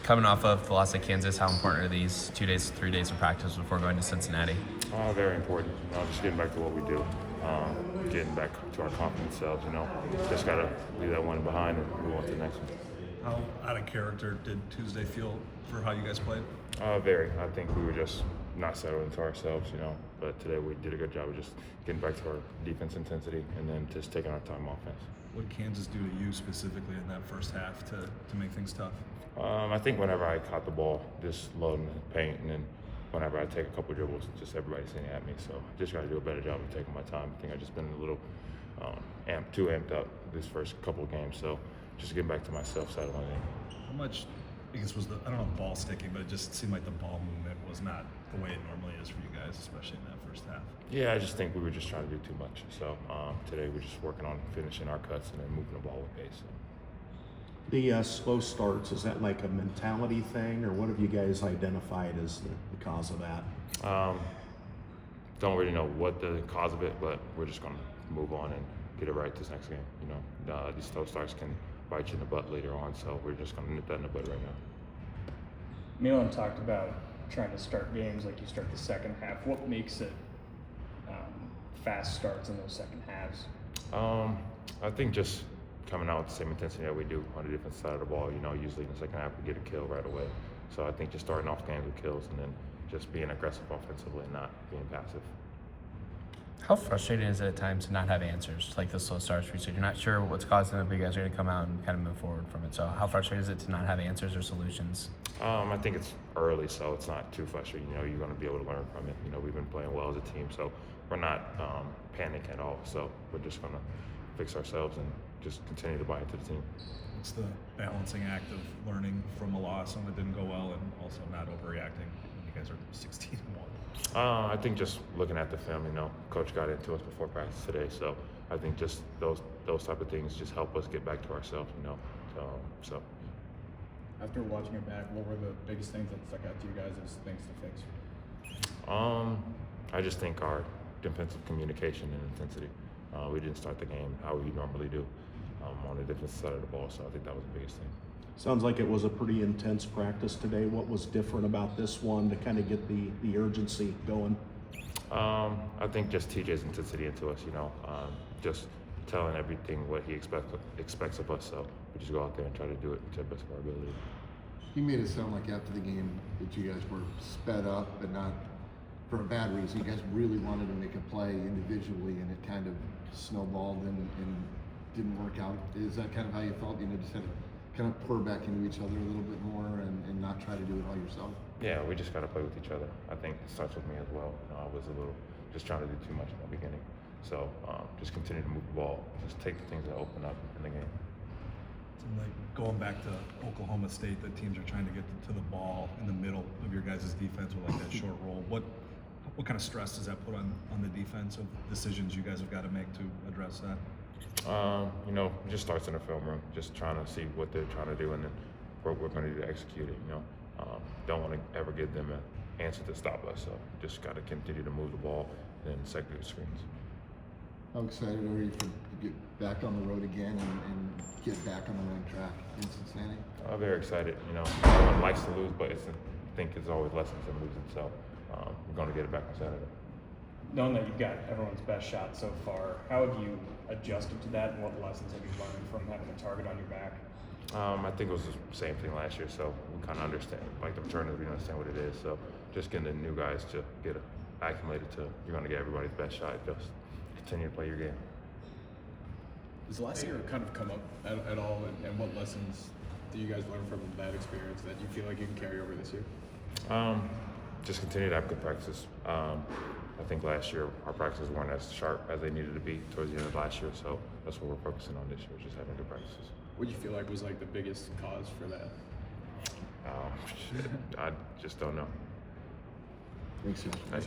Coming off of the loss at Kansas, how important are these 3 days of practice before going to Cincinnati? Very important. Just getting back to what we do, getting back to our confident selves. Just gotta leave that one behind and move on to the next one. How out of character did Tuesday feel for how you guys played? Very. I think we were just not settled into ourselves, But today we did a good job of just getting back to our defense intensity and then just taking our time offense. What did Kansas do to you specifically in that first half to make things tough? I think whenever I caught the ball, just loading the paint, and then whenever I take a couple dribbles, just everybody's sitting at me. So I just got to do a better job of taking my time. I think I've just been a little too amped up this first couple of games. So just getting back to myself, settling in. How much, I guess, was I don't know, ball sticking, but it just seemed like the ball movement was not the way it normally is for you guys, especially in that first half. Yeah, I just think we were just trying to do too much. So today we're just working on finishing our cuts and then moving the ball with pace. So. The slow starts, is that like a mentality thing, or what have you guys identified as the cause of that? Don't really know what the cause of it, but we're just going to move on and get it right this next game. These slow starts can bite you in the butt later on, so we're just going to nip that in the bud right now. Milan talked about trying to start games like you start the second half. What makes it fast starts in those second halves? I think just coming out with the same intensity that we do on the defensive side of the ball. Usually in the second half we get a kill right away. So I think just starting off games with kills and then just being aggressive offensively and not being passive. How frustrating is it at times to not have answers, like the slow starts where you said you're not sure what's causing it, but you guys are going to come out and kind of move forward from it. So how frustrating is it to not have answers or solutions? I think it's early, so it's not too frustrating. You're going to be able to learn from it. We've been playing well as a team, so we're not panicked at all. So we're just going to fix ourselves and just continue to buy into the team. It's the balancing act of learning from a loss when it didn't go well and also not overreacting. You guys are 16-1. I think just looking at the film, Coach got into us before practice today, so I think just those type of things just help us get back to ourselves, So. After watching it back, what were the biggest things that stuck out to you guys as things to fix? I just think our defensive communication and intensity. We didn't start the game how we normally do on the defensive side of the ball, so I think that was the biggest thing. Sounds like it was a pretty intense practice today. What was different about this one to kind of get the urgency going? I think just TJ's intensity into us, just telling everything what he expects of us. So we just go out there and try to do it to the best of our ability. He made it sound like after the game that you guys were sped up, but not for a bad reason. You guys really wanted to make a play individually, and it kind of snowballed and didn't work out. Is that kind of how you felt? Just had to kind of pour back into each other a little bit more and not try to do it all yourself? Yeah, we just got to play with each other. I think it starts with me as well. I was a little just trying to do too much in the beginning. So just continue to move the ball. Just take the things that open up in the game. It's like going back to Oklahoma State, that teams are trying to get to the ball in the middle of your guys' defense with like that short roll. What kind of stress does that put on the defense of decisions you guys have got to make to address that? It just starts in the film room, just trying to see what they're trying to do and then what we're going to do to execute it, Don't want to ever give them an answer to stop us, so just got to continue to move the ball and set good screens. How excited are you to get back on the road again and get back on the winning track in Cincinnati? I'm very excited. Everyone likes to lose, but I think it's always lessons in losing, so we're going to get it back on Saturday. Knowing that you've got everyone's best shot so far, how have you adjusted to that, and what lessons have you learned from having a target on your back? I think it was the same thing last year, so we kind of understand, like the returners, we understand what it is. So just getting the new guys to get acclimated to, you're going to get everybody's best shot. Just continue to play your game. Does last year kind of come up at all, and what lessons do you guys learn from that experience that you feel like you can carry over this year? Just continue to have good practices. I think last year our practices weren't as sharp as they needed to be towards the end of last year, so that's what we're focusing on this year, just having good practices. What do you feel like was like the biggest cause for that? I just don't know. Thanks, Josh.